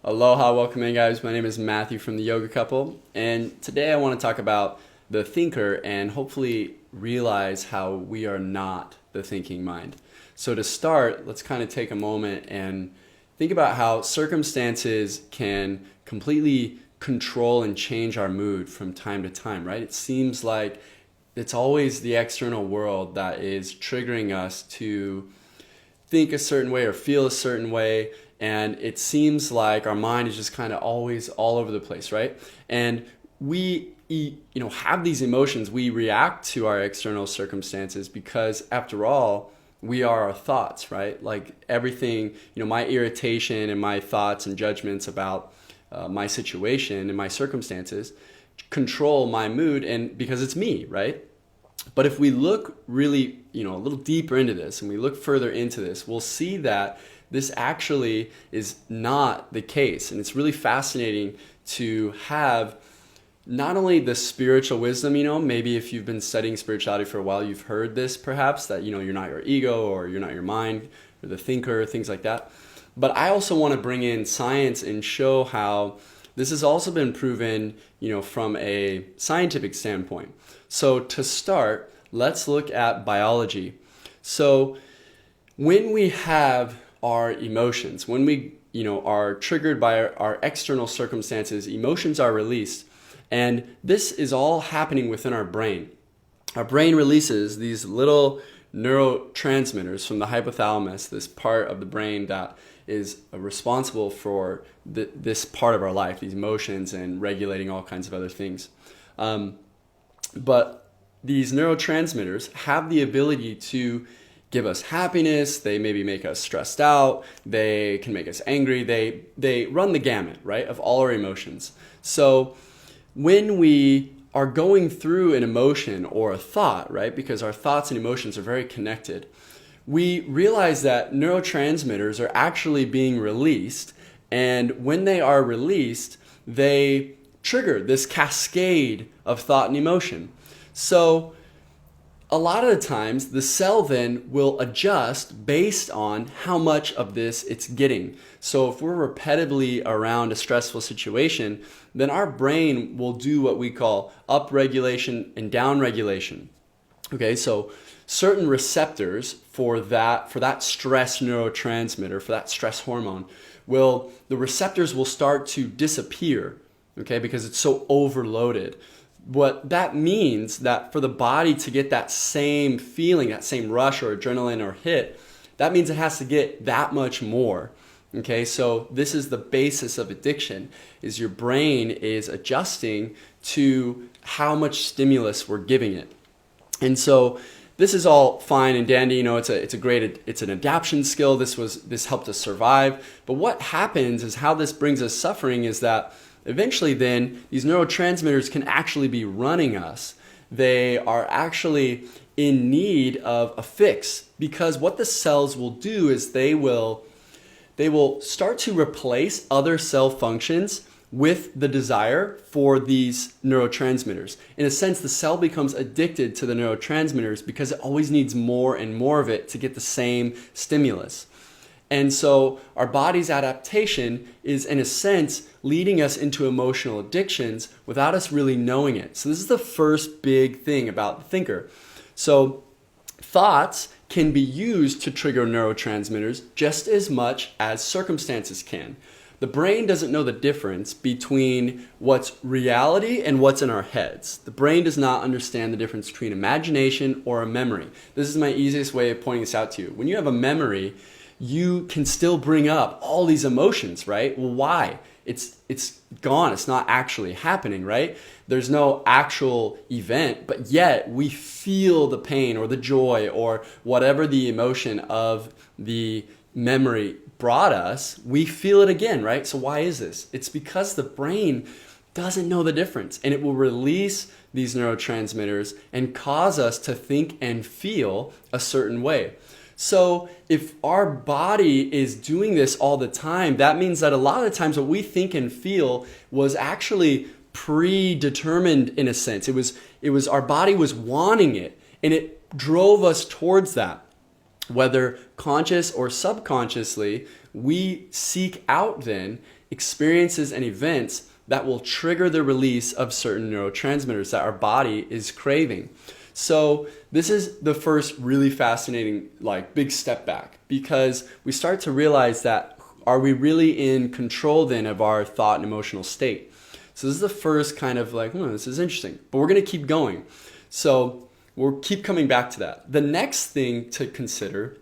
Aloha, welcome in guys. My name is Matthew from the Yoga Couple, and today I want to talk about the thinker and hopefully realize how we are not the thinking mind. So to start, let's kind of take a moment and think about how circumstances can completely control and change our mood from time to time, right? It seems like it's always the external world that is triggering us to think a certain way or feel a certain way, and it seems like our mind is just kind of always all over the place, right? And we have these emotions. We react to our external circumstances because after all, we are our thoughts, right? Like everything, my irritation and my thoughts and judgments about my situation and my circumstances control my mood, and because it's me, right? But if we look really, a little deeper into this and we look further into this, we'll see that this actually is not the case. And it's really fascinating to have not only the spiritual wisdom, maybe if you've been studying spirituality for a while, you've heard this perhaps, that, you're not your ego or you're not your mind or the thinker, things like that. But I also want to bring in science and show how this has also been proven, from a scientific standpoint. So to start, let's look at biology. So when we have our emotions, when we, are triggered by our external circumstances, emotions are released. And this is all happening within our brain. Our brain releases these little neurotransmitters from the hypothalamus, this part of the brain that is responsible for this part of our life, these emotions and regulating all kinds of other things. But these neurotransmitters have the ability to give us happiness. They maybe make us stressed out. They can make us angry. They run the gamut, right, of all our emotions. So when we are going through an emotion or a thought, right, because our thoughts and emotions are very connected, we realize that neurotransmitters are actually being released. And when they are released, they trigger this cascade of thought and emotion. So a lot of the times the cell then will adjust based on how much of this it's getting. So if we're repetitively around a stressful situation, then our brain will do what we call upregulation and downregulation. Okay, so certain receptors for that stress neurotransmitter, for that stress hormone, the receptors will start to disappear, okay, because it's so overloaded. What that means that for the body to get that same feeling, that same rush or adrenaline or hit, that means it has to get that much more. Okay, so this is the basis of addiction, is your brain is adjusting to how much stimulus we're giving it. And so this is all fine and dandy, it's an adaptation skill. This helped us survive. But what happens is how this brings us suffering is that eventually then these neurotransmitters can actually be running us. They are actually in need of a fix, because what the cells will do is they will start to replace other cell functions with the desire for these neurotransmitters. In a sense, the cell becomes addicted to the neurotransmitters because it always needs more and more of it to get the same stimulus. And so our body's adaptation is, in a sense, leading us into emotional addictions without us really knowing it. So this is the first big thing about the thinker. So thoughts can be used to trigger neurotransmitters just as much as circumstances can. The brain doesn't know the difference between what's reality and what's in our heads. The brain does not understand the difference between imagination or a memory. This is my easiest way of pointing this out to you. When you have a memory, you can still bring up all these emotions, right? Well, why? It's gone. It's not actually happening, right? There's no actual event, but yet we feel the pain or the joy or whatever the emotion of the memory brought us. We feel it again, right? So why is this? It's because the brain doesn't know the difference, and it will release these neurotransmitters and cause us to think and feel a certain way. So if our body is doing this all the time, that means that a lot of the times what we think and feel was actually predetermined in a sense. It was our body was wanting it, and it drove us towards that. Whether conscious or subconsciously, we seek out then experiences and events that will trigger the release of certain neurotransmitters that our body is craving. So this is the first really fascinating, like, big step back, because we start to realize that, are we really in control then of our thought and emotional state? So this is the first kind of like, this is interesting, but we're going to keep going. So we'll keep coming back to that. The next thing to consider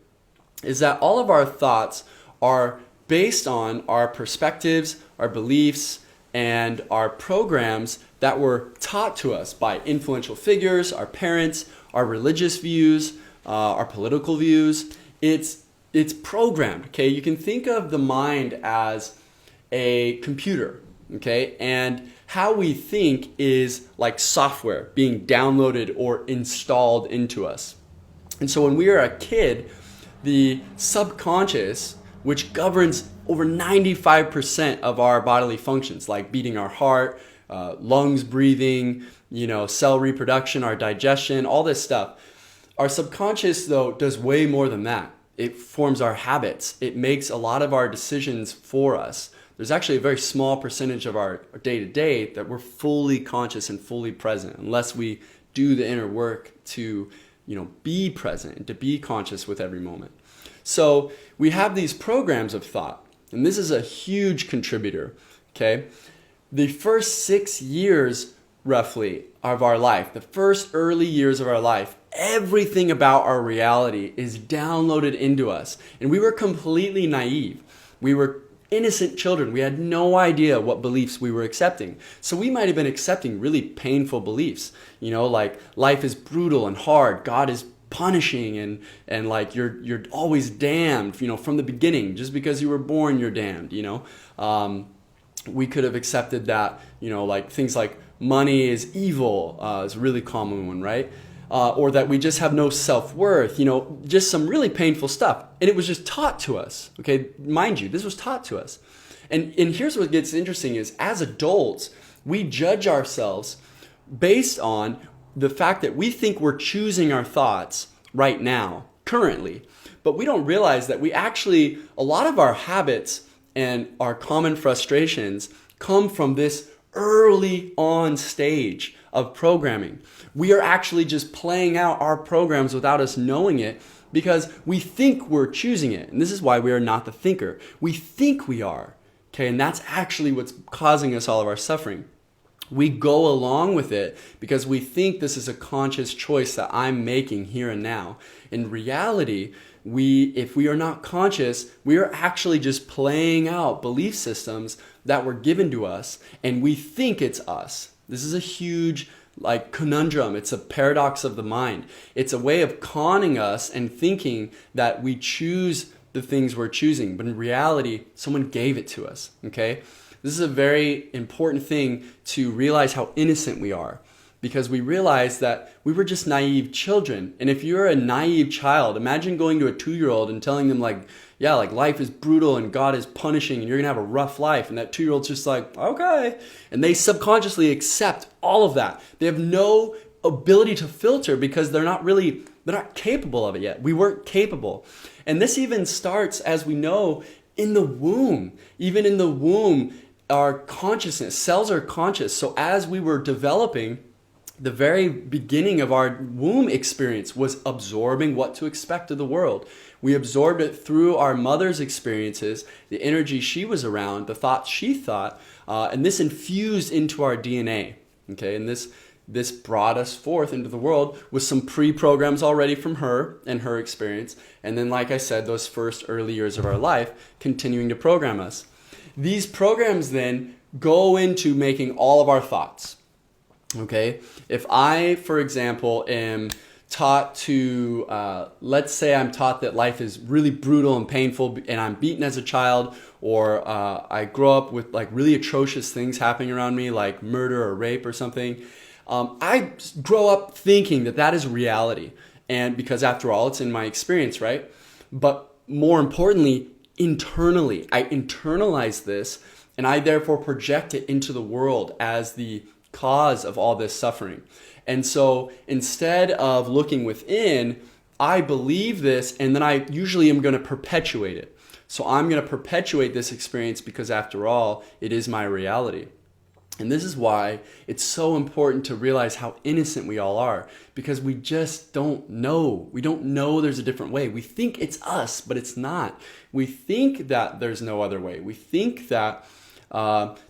is that all of our thoughts are based on our perspectives, our beliefs, and our programs that were taught to us by influential figures, our parents, our religious views, our political views. It's programmed, okay? You can think of the mind as a computer, okay? And how we think is like software being downloaded or installed into us. And so when we are a kid, the subconscious, which governs over 95% of our bodily functions, like beating our heart, lungs breathing, cell reproduction, our digestion, all this stuff. Our subconscious, though, does way more than that. It forms our habits. It makes a lot of our decisions for us. There's actually a very small percentage of our day-to-day that we're fully conscious and fully present, unless we do the inner work to, be present and to be conscious with every moment. So we have these programs of thought, and this is a huge contributor, okay? The first 6 years, roughly, of our life, the first early years of our life, everything about our reality is downloaded into us. And we were completely naive. We were innocent children. We had no idea what beliefs we were accepting. So we might have been accepting really painful beliefs, like life is brutal and hard, God is punishing, and like you're always damned, from the beginning. Just because you were born, you're damned, We could have accepted that, like things like money is evil is a really common one, right? Or that we just have no self-worth, just some really painful stuff. And it was just taught to us, okay? Mind you, this was taught to us. And here's what gets interesting is, as adults, we judge ourselves based on the fact that we think we're choosing our thoughts right now, currently. But we don't realize that a lot of our habits and our common frustrations come from this early on stage of programming. We are actually just playing out our programs without us knowing it, because we think we're choosing it. And this is why we are not the thinker. We think we are, okay? And that's actually what's causing us all of our suffering. We go along with it because we think this is a conscious choice that I'm making here and now. In reality, if we are not conscious, we are actually just playing out belief systems that were given to us, and we think it's us. This is a huge conundrum. It's a paradox of the mind. It's a way of conning us and thinking that we choose the things we're choosing, but in reality, someone gave it to us, okay? This is a very important thing to realize how innocent we are, because we realize that we were just naive children. And if you're a naive child, imagine going to a 2-year-old and telling them life is brutal and God is punishing and you're gonna have a rough life. And that 2-year-old's just like, okay. And they subconsciously accept all of that. They have no ability to filter because they're not capable of it yet. We weren't capable. And this even starts, as we know, in the womb. Even in the womb, our consciousness, cells are conscious. So as we were developing, the very beginning of our womb experience was absorbing what to expect of the world. We absorbed it through our mother's experiences, the energy she was around, the thoughts she thought, and this infused into our DNA. Okay, and this brought us forth into the world with some pre-programs already from her and her experience. And then, like I said, those first early years of our life continuing to program us. These programs then go into making all of our thoughts. Okay, if I, for example, am taught to, let's say I'm taught that life is really brutal and painful and I'm beaten as a child, or I grow up with really atrocious things happening around me, like murder or rape or something. I grow up thinking that is reality. And because after all, it's in my experience, right? But more importantly, internally, I internalize this and I therefore project it into the world as the cause of all this suffering. And so instead of looking within, I believe this, and then I usually am going to perpetuate it. So I'm going to perpetuate this experience because after all, it is my reality. And this is why it's so important to realize how innocent we all are, because we just don't know. We don't know there's a different way. We think it's us, but it's not. We think that there's no other way. We think that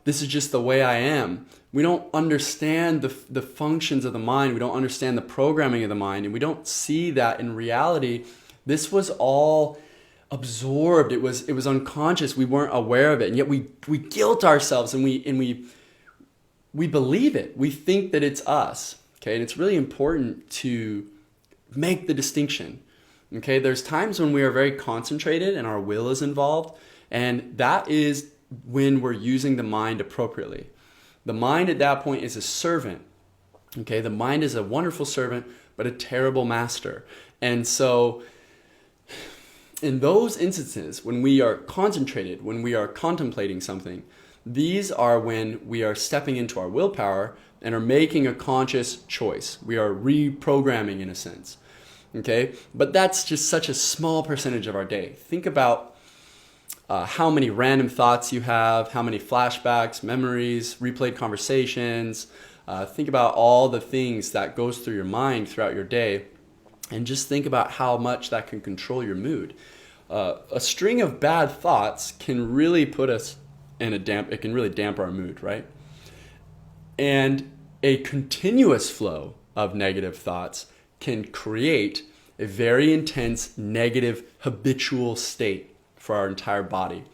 this is just the way I am. We don't understand the functions of the mind. We don't understand the programming of the mind. And we don't see that in reality, this was all absorbed. It was unconscious. We weren't aware of it. And yet we guilt ourselves and we believe it. We think that it's us. Okay. And it's really important to make the distinction. Okay. There's times when we are very concentrated and our will is involved. And that is when we're using the mind appropriately. The mind at that point is a servant. Okay. The mind is a wonderful servant, but a terrible master. And so in those instances, when we are concentrated, when we are contemplating something, these are when we are stepping into our willpower and are making a conscious choice. We are reprogramming in a sense. Okay? But that's just such a small percentage of our day. Think about how many random thoughts you have, how many flashbacks, memories, replayed conversations. Think about all the things that goes through your mind throughout your day, and just think about how much that can control your mood. A string of bad thoughts can really put us in it can really damp our mood, right? And a continuous flow of negative thoughts can create a very intense negative habitual state for our entire body.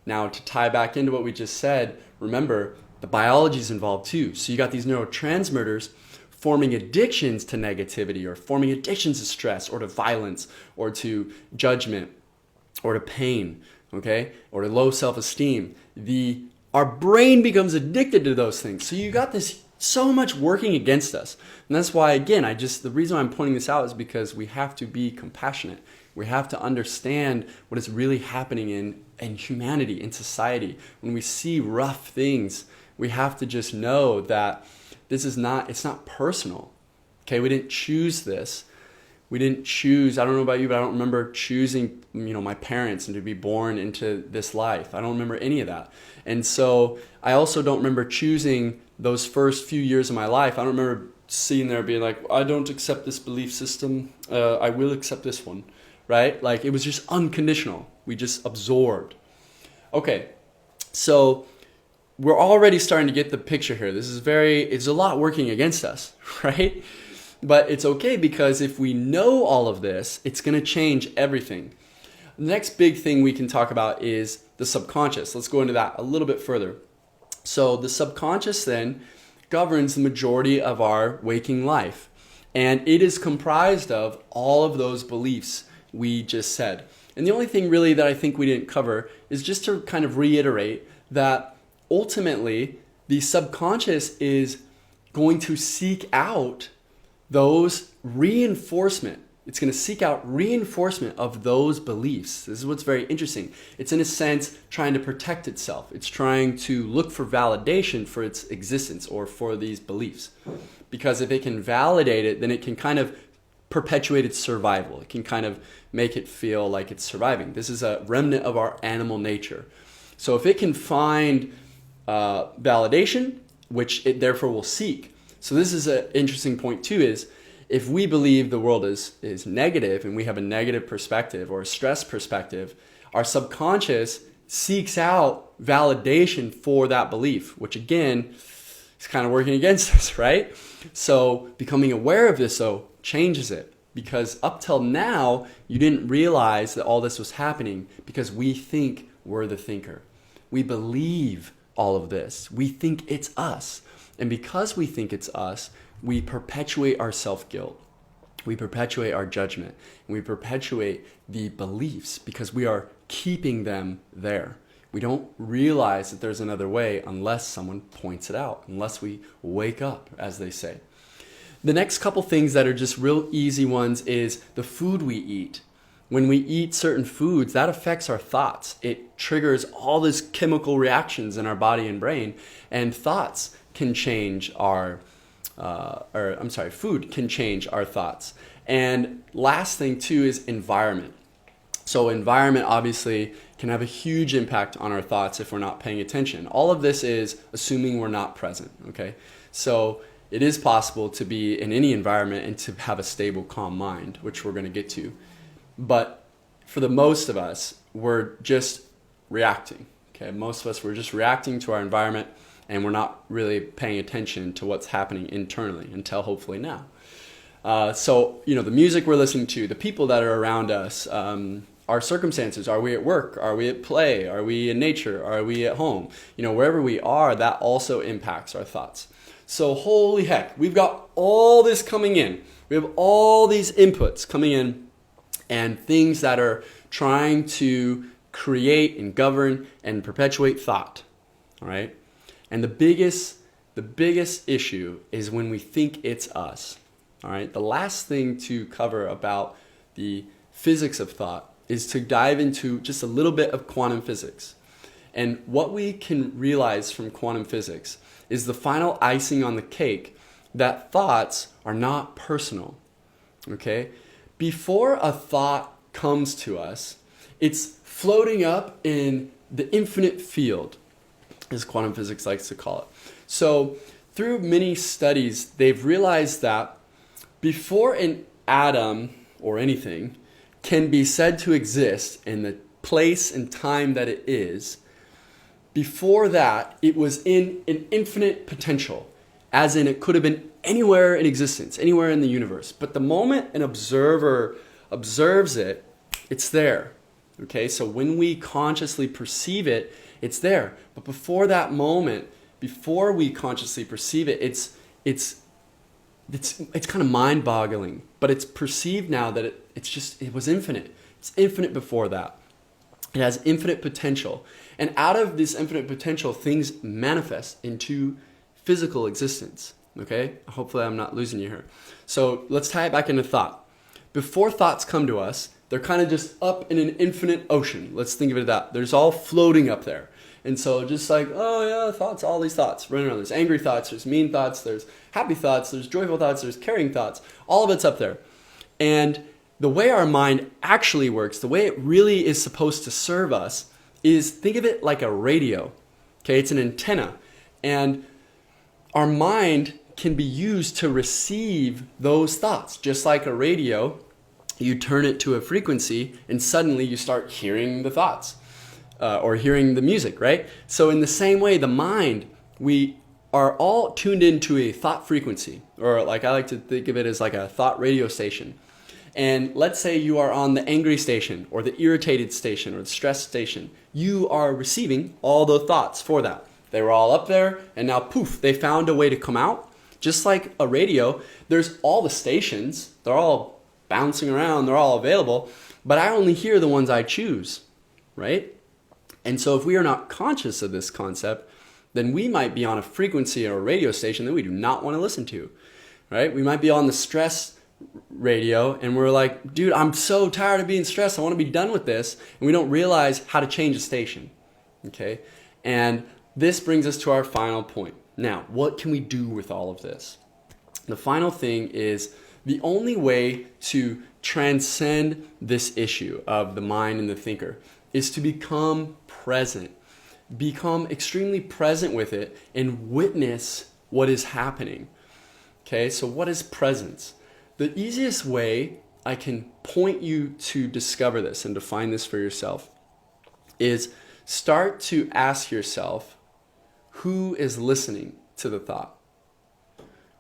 Now, to tie back into what we just said, remember, the biology is involved too. So you got these neurotransmitters forming addictions to negativity, or forming addictions to stress, or to violence, or to judgment, or to pain, okay, or to low self-esteem. Our brain becomes addicted to those things. So you got this so much working against us. And that's why, again, the reason why I'm pointing this out is because we have to be compassionate. We have to understand what is really happening in humanity, in society. When we see rough things, we have to just know that it's not personal. Okay, we didn't choose this. We didn't choose, I don't know about you, but I don't remember choosing, my parents and to be born into this life. I don't remember any of that. And so I also don't remember choosing those first few years of my life. I don't remember sitting there being like, I don't accept this belief system. I will accept this one, right? Like, it was just unconditional. We just absorbed. Okay, so we're already starting to get the picture here. It's a lot working against us, right? But it's okay, because if we know all of this, it's going to change everything. The next big thing we can talk about is the subconscious. Let's go into that a little bit further. So the subconscious then governs the majority of our waking life. And it is comprised of all of those beliefs we just said. And the only thing really that I think we didn't cover is just to kind of reiterate that ultimately the subconscious is going to seek out those reinforcement. It's going to seek out reinforcement of those beliefs. This is what's very interesting. It's in a sense trying to protect itself. It's trying to look for validation for its existence or for these beliefs. Because if it can validate it, then it can kind of perpetuate its survival. It can kind of make it feel like it's surviving. This is a remnant of our animal nature. So if it can find validation, which it therefore will seek. So this is an interesting point too, is if we believe the world is negative and we have a negative perspective or a stress perspective, our subconscious seeks out validation for that belief, which again is kind of working against us, right? So becoming aware of this, though, changes it, because up till now, you didn't realize that all this was happening because we think we're the thinker. We believe all of this. We think it's us. And because we think it's us, we perpetuate our self-guilt. We perpetuate our judgment. And we perpetuate the beliefs because we are keeping them there. We don't realize that there's another way unless someone points it out, unless we wake up, as they say. The next couple things that are just real easy ones is the food we eat. When we eat certain foods, that affects our thoughts. It triggers all these chemical reactions in our body and brain, and thoughts can change food can change our thoughts. And last thing too is environment. So environment obviously can have a huge impact on our thoughts if we're not paying attention. All of this is assuming we're not present, okay? So it is possible to be in any environment and to have a stable, calm mind, which we're going to get to. But for the most of us, we're just reacting, okay? Most of us, we're just reacting to our environment, and we're not really paying attention to what's happening internally until hopefully now. So, the music we're listening to, the people that are around us, our circumstances, are we at work? Are we at play? Are we in nature? Are we at home? Wherever we are, that also impacts our thoughts. So holy heck, we've got all this coming in. We have all these inputs coming in and things that are trying to create and govern and perpetuate thought, all right? And the biggest issue is when we think it's us, all right? The last thing to cover about the physics of thought is to dive into just a little bit of quantum physics. And what we can realize from quantum physics is the final icing on the cake that thoughts are not personal, okay? Before a thought comes to us, it's floating up in the infinite field, as quantum physics likes to call it. So through many studies, they've realized that before an atom or anything can be said to exist in the place and time that it is, before that, it was in an infinite potential, as in it could have been anywhere in existence, anywhere in the universe. But the moment an observer observes it, it's there. Okay, so when we consciously perceive it, it's there. But before that moment, before we consciously perceive it, it's kind of mind-boggling. But it's perceived now that it was infinite. It's infinite before that. It has infinite potential. And out of this infinite potential, things manifest into physical existence. Okay? Hopefully I'm not losing you here. So let's tie it back into thought. Before thoughts come to us, they're kind of just up in an infinite ocean. Let's think of it that. There's all floating up there. And so just like, oh yeah, thoughts, all these thoughts running around. There's angry thoughts, there's mean thoughts, there's happy thoughts, there's joyful thoughts, there's caring thoughts. All of it's up there. And the way our mind actually works, the way it really is supposed to serve us, is think of it like a radio. Okay, it's an antenna. And our mind can be used to receive those thoughts. Just like a radio, you turn it to a frequency and suddenly you start hearing the thoughts or hearing the music, right? So in the same way, the mind, we are all tuned into a thought frequency, or like I like to think of it as like a thought radio station. And let's say you are on the angry station or the irritated station or the stressed station. You are receiving all the thoughts for that. They were all up there and now poof, they found a way to come out. Just like a radio, there's all the stations. They're all bouncing around. They're all available. But I only hear the ones I choose, right? And so if we are not conscious of this concept, then we might be on a frequency or a radio station that we do not want to listen to, right? We might be on the stress radio and we're like, dude, I'm so tired of being stressed. I want to be done with this. And we don't realize how to change the station, okay? And this brings us to our final point. Now, what can we do with all of this? The final thing is the only way to transcend this issue of the mind and the thinker is to become present. Become extremely present with it and witness what is happening. Okay, so what is presence? The easiest way I can point you to discover this and define this for yourself is start to ask yourself, who is listening to the thought?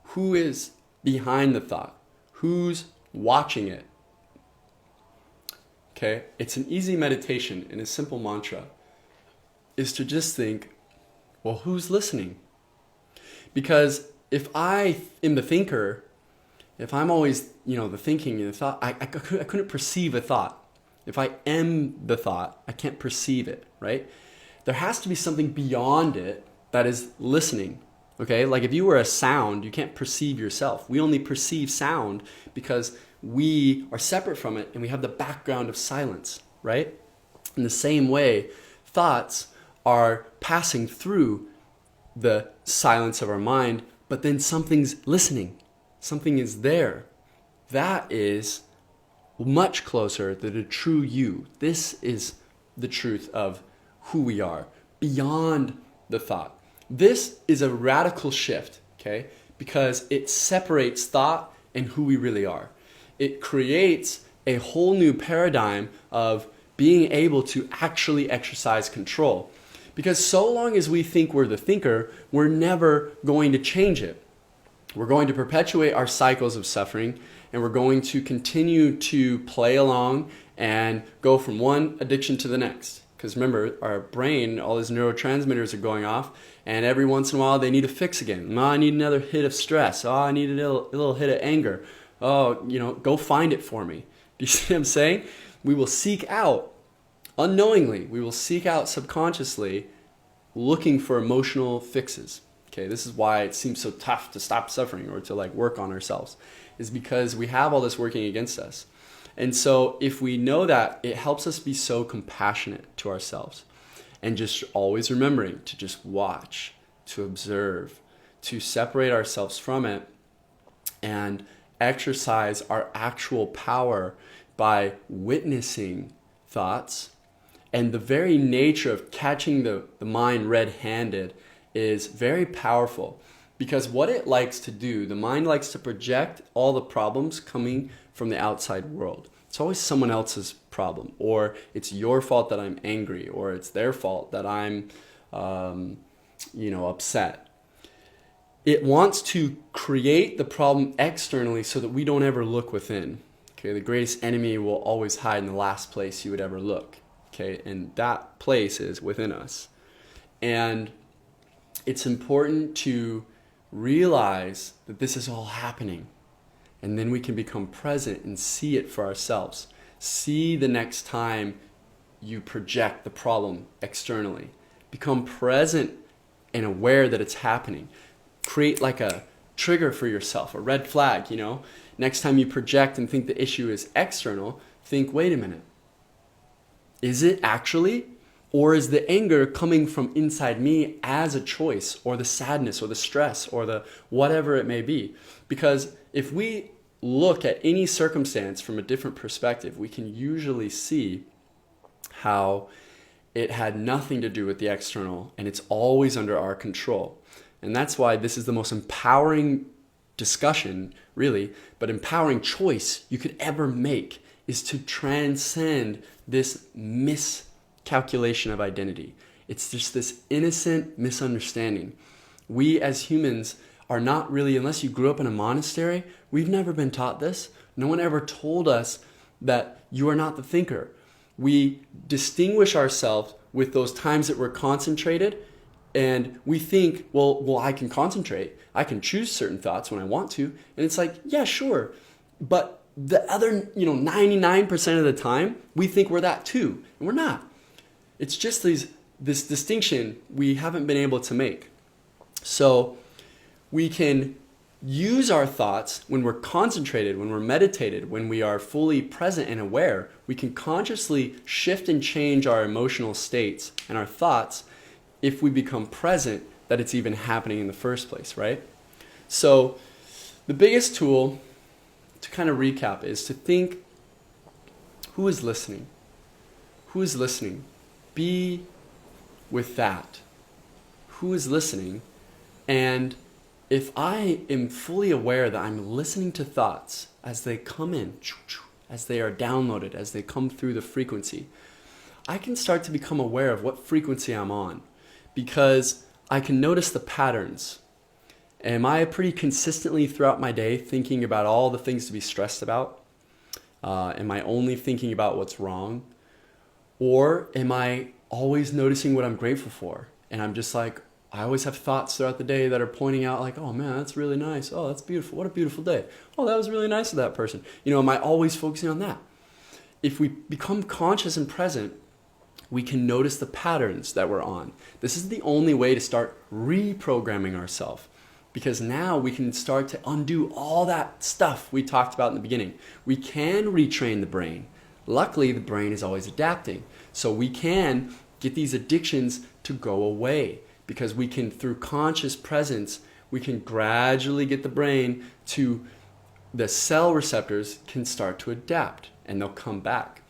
Who is behind the thought? Who's watching it? Okay, it's an easy meditation and a simple mantra is to just think, well, who's listening? Because if I am the thinker, if I'm always, the thinking and the thought, I couldn't perceive a thought. If I am the thought, I can't perceive it, right? There has to be something beyond it that is listening, okay? Like if you were a sound, you can't perceive yourself. We only perceive sound because we are separate from it and we have the background of silence, right? In the same way, thoughts are passing through the silence of our mind, but then something's listening. Something is there. That is much closer to the true you. This is the truth of who we are, beyond the thought. This is a radical shift, okay? Because it separates thought and who we really are. It creates a whole new paradigm of being able to actually exercise control. Because so long as we think we're the thinker, we're never going to change it. We're going to perpetuate our cycles of suffering, and we're going to continue to play along and go from one addiction to the next. Because remember, our brain, all these neurotransmitters are going off, and every once in a while they need a fix again. Oh, I need another hit of stress. Oh, I need a little hit of anger. Oh, go find it for me. Do you see what I'm saying? We will seek out, unknowingly, we will seek out subconsciously looking for emotional fixes. Okay, this is why it seems so tough to stop suffering or to work on ourselves, is because we have all this working against us. And so if we know that, it helps us be so compassionate to ourselves, and just always remembering to just watch, to observe, to separate ourselves from it and exercise our actual power by witnessing thoughts. And the very nature of catching the mind red-handed is very powerful, because what it likes to do, the mind likes to project all the problems coming from the outside world. It's always someone else's problem, or it's your fault that I'm angry, or it's their fault that I'm upset. It wants to create the problem externally so that we don't ever look within. Okay, the greatest enemy will always hide in the last place you would ever look. Okay, and that place is within us. And it's important to realize that this is all happening. And then we can become present and see it for ourselves. See the next time you project the problem externally. Become present and aware that it's happening. Create a trigger for yourself, a red flag, Next time you project and think the issue is external, think, wait a minute. Is it actually? Or is the anger coming from inside me as a choice, or the sadness, or the stress, or the whatever it may be? Because if we look at any circumstance from a different perspective, we can usually see how it had nothing to do with the external, and it's always under our control. And that's why this is the most empowering discussion, really, but empowering choice you could ever make, is to transcend this miscalculation of identity. It's just this innocent misunderstanding. We as humans are not really, unless you grew up in a monastery, we've never been taught this. No one ever told us that you are not the thinker. We distinguish ourselves with those times that we're concentrated, and we think, well, I can concentrate. I can choose certain thoughts when I want to. And it's yeah, sure. But the other, 99% of the time, we think we're that too. And we're not. It's just this distinction we haven't been able to make. So we can use our thoughts when we're concentrated, when we're meditated, when we are fully present and aware. We can consciously shift and change our emotional states and our thoughts if we become present that it's even happening in the first place, right? So the biggest tool, to kind of recap, is to think, who is listening? Who is listening? Be with that. Who is listening? And if I am fully aware that I'm listening to thoughts as they come in, as they are downloaded, as they come through the frequency, I can start to become aware of what frequency I'm on, because I can notice the patterns. Am I pretty consistently throughout my day thinking about all the things to be stressed about? Am I only thinking about what's wrong? Or am I always noticing what I'm grateful for? And I'm just I always have thoughts throughout the day that are pointing out oh man, that's really nice. Oh, that's beautiful. What a beautiful day. Oh, that was really nice of that person. Am I always focusing on that? If we become conscious and present, we can notice the patterns that we're on. This is the only way to start reprogramming ourselves, because now we can start to undo all that stuff we talked about in the beginning. We can retrain the brain. Luckily, the brain is always adapting. So we can get these addictions to go away, because we can, through conscious presence, we can gradually get the brain to, the cell receptors can start to adapt. and they'll come back.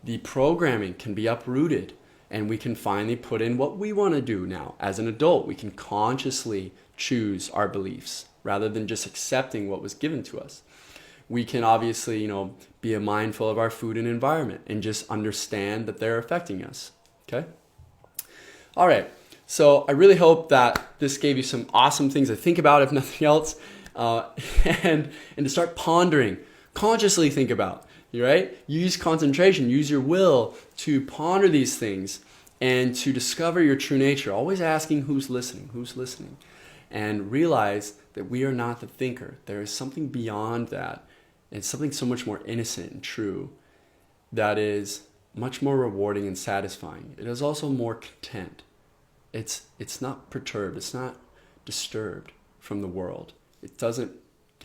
The programming can be uprooted, and we can finally put in what we want to do now. As an adult, we can consciously choose our beliefs rather than just accepting what was given to us. We can obviously, be mindful of our food and environment and just understand that they're affecting us. Okay? All right. So I really hope that this gave you some awesome things to think about, if nothing else, and to start pondering, consciously think about. Right? Use concentration, use your will to ponder these things and to discover your true nature. Always asking who's listening, and realize that we are not the thinker. There is something beyond that, and something so much more innocent and true that is much more rewarding and satisfying. It is also more content. It's not perturbed. It's not disturbed from the world. It doesn't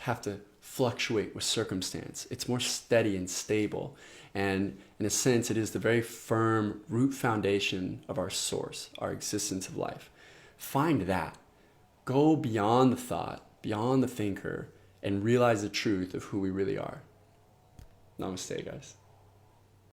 have to fluctuate with circumstance. It's more steady and stable. And in a sense, it is the very firm root foundation of our source, our existence of life. Find that. Go beyond the thought, beyond the thinker, and realize the truth of who we really are. Namaste, guys.